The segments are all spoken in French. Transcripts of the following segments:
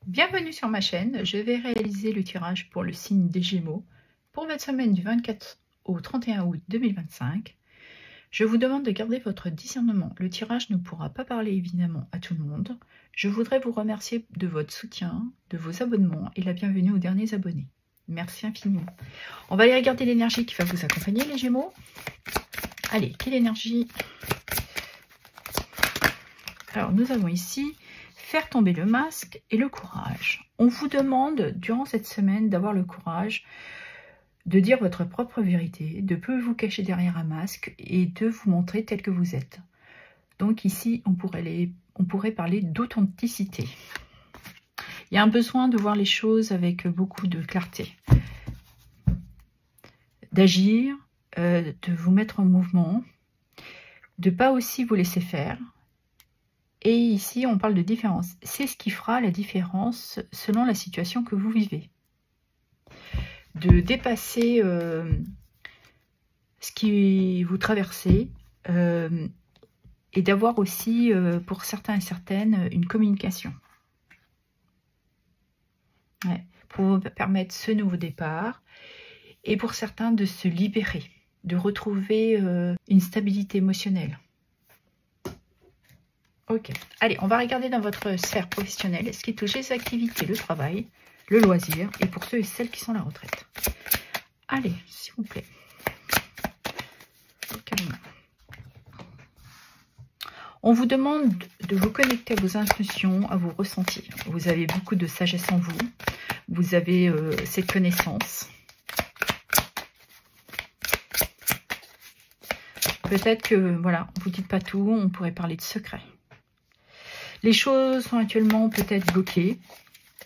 Bienvenue sur ma chaîne, je vais réaliser le tirage pour le signe des Gémeaux pour votre semaine du 24 au 31 août 2025. Je vous demande de garder votre discernement. Le tirage ne pourra pas parler évidemment à tout le monde. Je voudrais vous remercier de votre soutien, de vos abonnements et la bienvenue aux derniers abonnés. Merci infiniment. On va aller regarder l'énergie qui va vous accompagner les Gémeaux. Allez, quelle énergie? Alors nous avons ici faire tomber le masque et le courage. On vous demande durant cette semaine d'avoir le courage de dire votre propre vérité, de ne plus vous cacher derrière un masque et de vous montrer tel que vous êtes. Donc ici, on pourrait parler d'authenticité. Il y a un besoin de voir les choses avec beaucoup de clarté, d'agir, de vous mettre en mouvement, de ne pas aussi vous laisser faire. Et ici, on parle de différence. C'est ce qui fera la différence selon la situation que vous vivez. De dépasser ce qui vous traversez et d'avoir aussi, pour certains et certaines, une communication. Ouais, pour vous permettre ce nouveau départ et pour certains de se libérer, de retrouver une stabilité émotionnelle. Ok, allez, on va regarder dans votre sphère professionnelle ce qui touche les activités, le travail, le loisir et pour ceux et celles qui sont à la retraite. Allez, s'il vous plaît. Calme. On vous demande de vous connecter à vos intuitions, à vos ressentis. Vous avez beaucoup de sagesse en vous. Vous avez cette connaissance. Peut-être que, voilà, vous ne dites pas tout, on pourrait parler de secrets. Les choses sont actuellement peut-être bloquées.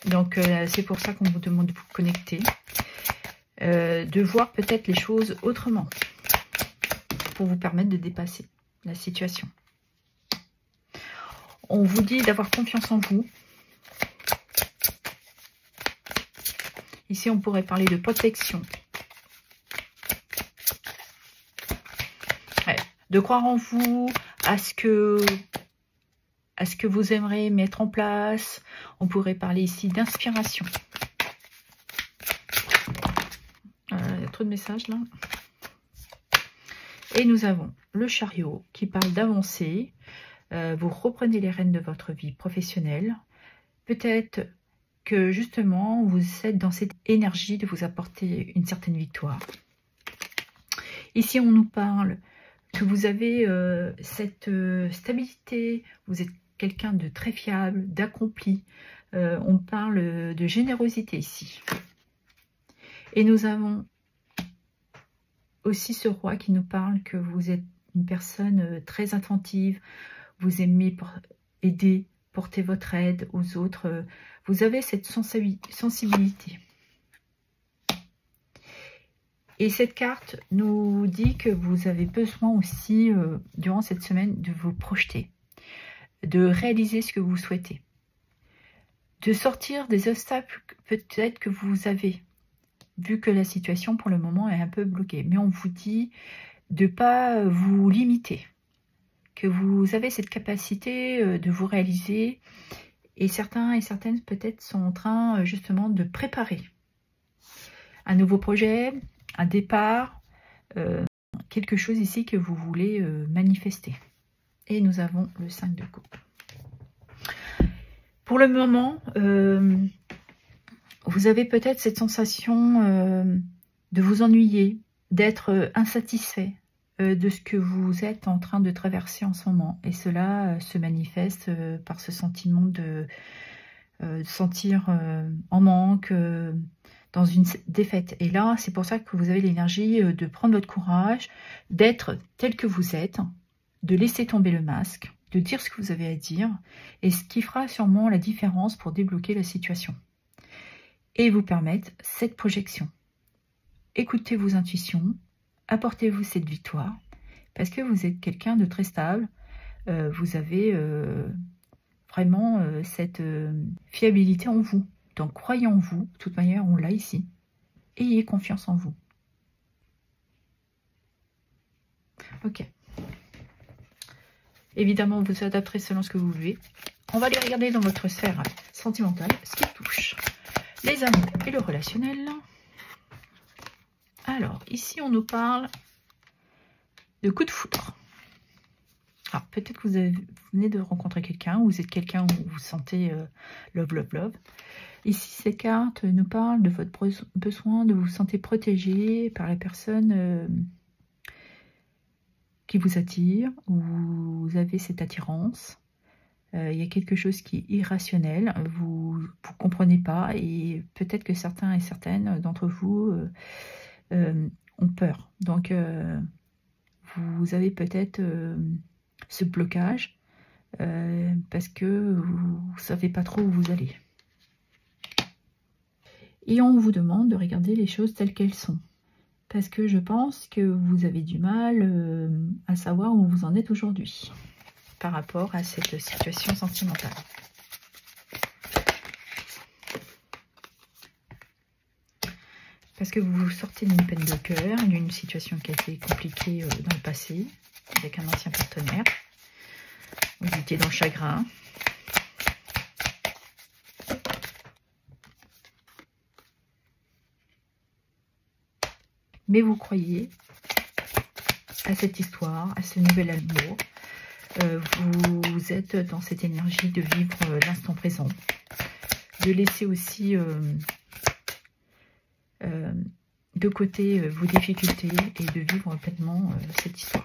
Donc, c'est pour ça qu'on vous demande de vous connecter. De voir peut-être les choses autrement. Pour vous permettre de dépasser la situation. On vous dit d'avoir confiance en vous. Ici, on pourrait parler de protection. Ouais. De croire en vous, à ce que vous aimeriez mettre en place. On pourrait parler ici d'inspiration. Il y a trop de messages là. Et nous avons le chariot qui parle d'avancer. Vous reprenez les rênes de votre vie professionnelle. Peut-être que justement vous êtes dans cette énergie de vous apporter une certaine victoire. Ici on nous parle que vous avez cette stabilité, vous êtes quelqu'un de très fiable, d'accompli. On parle de générosité ici. Et nous avons aussi ce roi qui nous parle que vous êtes une personne très attentive, vous aimez aider, porter votre aide aux autres. Vous avez cette sensibilité. Et cette carte nous dit que vous avez besoin aussi, durant cette semaine, de vous projeter, de réaliser ce que vous souhaitez, de sortir des obstacles peut-être que vous avez, vu que la situation pour le moment est un peu bloquée. Mais on vous dit de ne pas vous limiter, que vous avez cette capacité de vous réaliser. Et certains et certaines peut-être sont en train justement de préparer un nouveau projet, un départ, quelque chose ici que vous voulez manifester. Et nous avons le 5 de coupe. Pour le moment, vous avez peut-être cette sensation de vous ennuyer, d'être insatisfait de ce que vous êtes en train de traverser en ce moment. Et cela se manifeste par ce sentiment de sentir en manque, dans une défaite. Et là, c'est pour ça que vous avez l'énergie de prendre votre courage, d'être tel que vous êtes, de laisser tomber le masque, de dire ce que vous avez à dire, et ce qui fera sûrement la différence pour débloquer la situation. Et vous permettre cette projection. Écoutez vos intuitions, apportez-vous cette victoire, parce que vous êtes quelqu'un de très stable, vous avez vraiment cette fiabilité en vous. Donc croyez en vous, de toute manière on l'a ici, ayez confiance en vous. Ok. Évidemment, vous adapterez selon ce que vous vivez. on va aller regarder dans votre sphère sentimentale ce qui touche les amours et le relationnel. Alors, ici, on nous parle de coup de foudre. Alors, peut-être que vous venez de rencontrer quelqu'un, ou vous êtes quelqu'un où vous sentez love, love, love. Ici, ces cartes nous parlent de votre besoin de vous sentir protégé par la personne qui vous attire, où vous avez cette attirance. Il y a quelque chose qui est irrationnel, vous ne comprenez pas, et peut-être que certains et certaines d'entre vous ont peur. Donc, vous avez peut-être ce blocage parce que vous ne savez pas trop où vous allez. Et on vous demande de regarder les choses telles qu'elles sont. Parce que je pense que vous avez du mal à savoir où vous en êtes aujourd'hui par rapport à cette situation sentimentale. Parce que vous sortez d'une peine de cœur, d'une situation qui a été compliquée dans le passé, avec un ancien partenaire. Vous étiez dans le chagrin. Mais vous croyez à cette histoire, à ce nouvel amour. Vous êtes dans cette énergie de vivre l'instant présent, de laisser aussi de côté vos difficultés et de vivre pleinement cette histoire.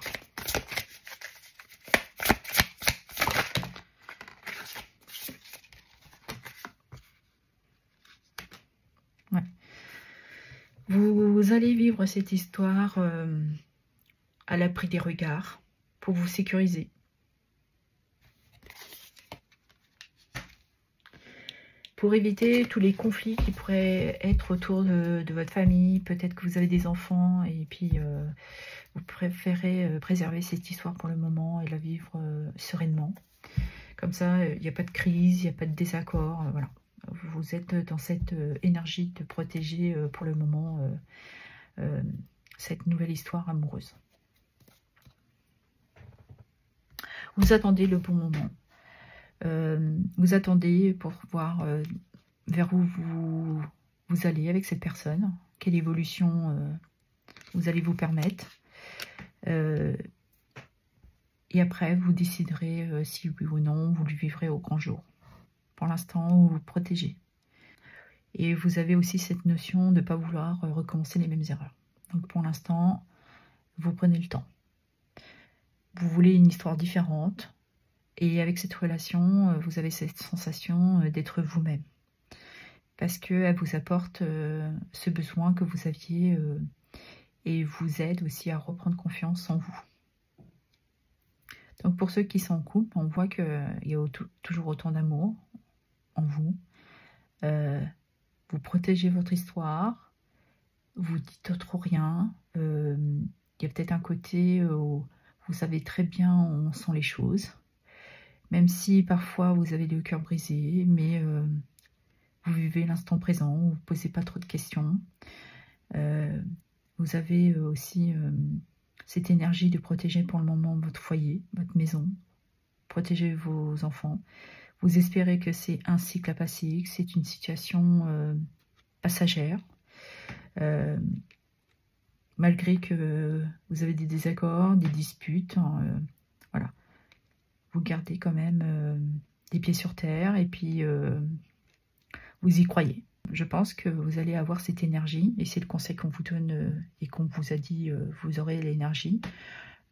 Ouais. Vous allez vivre cette histoire à l'abri des regards pour vous sécuriser. Pour éviter tous les conflits qui pourraient être autour de votre famille. Peut-être que vous avez des enfants et puis vous préférez préserver cette histoire pour le moment et la vivre sereinement. Comme ça, il n'y a pas de crise, il n'y a pas de désaccord. Voilà. Vous êtes dans cette énergie de protéger pour le moment cette nouvelle histoire amoureuse. Vous attendez le bon moment. Vous attendez pour voir vers où vous allez avec cette personne, quelle évolution vous allez vous permettre. Et après, vous déciderez si oui ou non, vous le vivrez au grand jour. Pour l'instant, vous vous protégez. Et vous avez aussi cette notion de ne pas vouloir recommencer les mêmes erreurs. Donc pour l'instant, vous prenez le temps. Vous voulez une histoire différente. Et avec cette relation, vous avez cette sensation d'être vous-même. Parce qu'elle vous apporte ce besoin que vous aviez et vous aide aussi à reprendre confiance en vous. Donc pour ceux qui sont en couple, on voit qu'il y a toujours autant d'amour en vous. Vous protégez votre histoire, vous dites trop rien. Il y a peut-être un côté où vous savez très bien où sont les choses. Même si parfois vous avez le cœur brisé, mais vous vivez l'instant présent, vous ne posez pas trop de questions. Vous avez aussi cette énergie de protéger pour le moment votre foyer, votre maison, protéger vos enfants. Vous espérez que c'est un cycle à passer, que c'est une situation passagère. Malgré que vous avez des désaccords, des disputes, voilà. Vous gardez quand même les pieds sur terre et puis vous y croyez. Je pense que vous allez avoir cette énergie et c'est le conseil qu'on vous donne et qu'on vous a dit, vous aurez l'énergie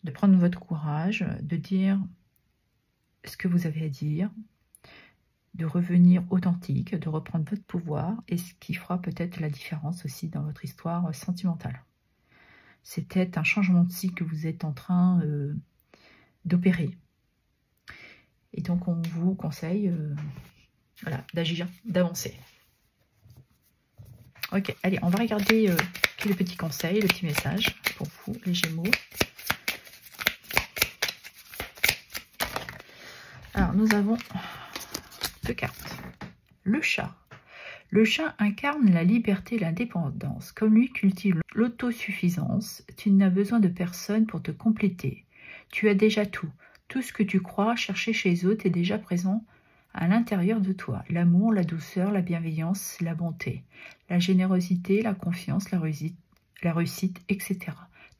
de prendre votre courage, de dire ce que vous avez à dire, de revenir authentique, de reprendre votre pouvoir et ce qui fera peut-être la différence aussi dans votre histoire sentimentale. C'est peut-être un changement de cycle que vous êtes en train d'opérer. Et donc, on vous conseille voilà, d'agir, d'avancer. Ok, allez, on va regarder quel est le petit conseil, le petit message pour vous, les Gémeaux. Alors, nous avons deux cartes. Le chat. Le chat incarne la liberté et l'indépendance. Comme lui cultive l'autosuffisance, tu n'as besoin de personne pour te compléter. Tu as déjà tout. Tout ce que tu crois chercher chez les autres est déjà présent à l'intérieur de toi. L'amour, la douceur, la bienveillance, la bonté, la générosité, la confiance, la réussite, etc.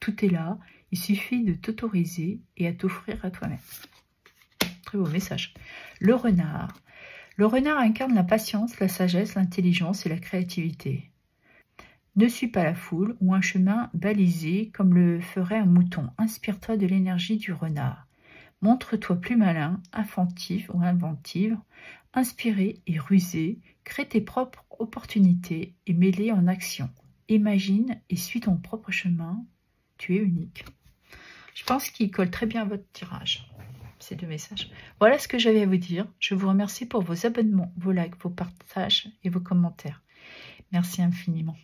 Tout est là, il suffit de t'autoriser et à t'offrir à toi-même. Très beau message. Le renard. Le renard incarne la patience, la sagesse, l'intelligence et la créativité. Ne suis pas la foule ou un chemin balisé comme le ferait un mouton. Inspire-toi de l'énergie du renard. Montre-toi plus malin, inventif ou inventive, inspiré et rusé. Crée tes propres opportunités et mets-les en action. Imagine et suis ton propre chemin. Tu es unique. Je pense qu'il colle très bien à votre tirage, ces deux messages. Voilà ce que j'avais à vous dire. Je vous remercie pour vos abonnements, vos likes, vos partages et vos commentaires. Merci infiniment.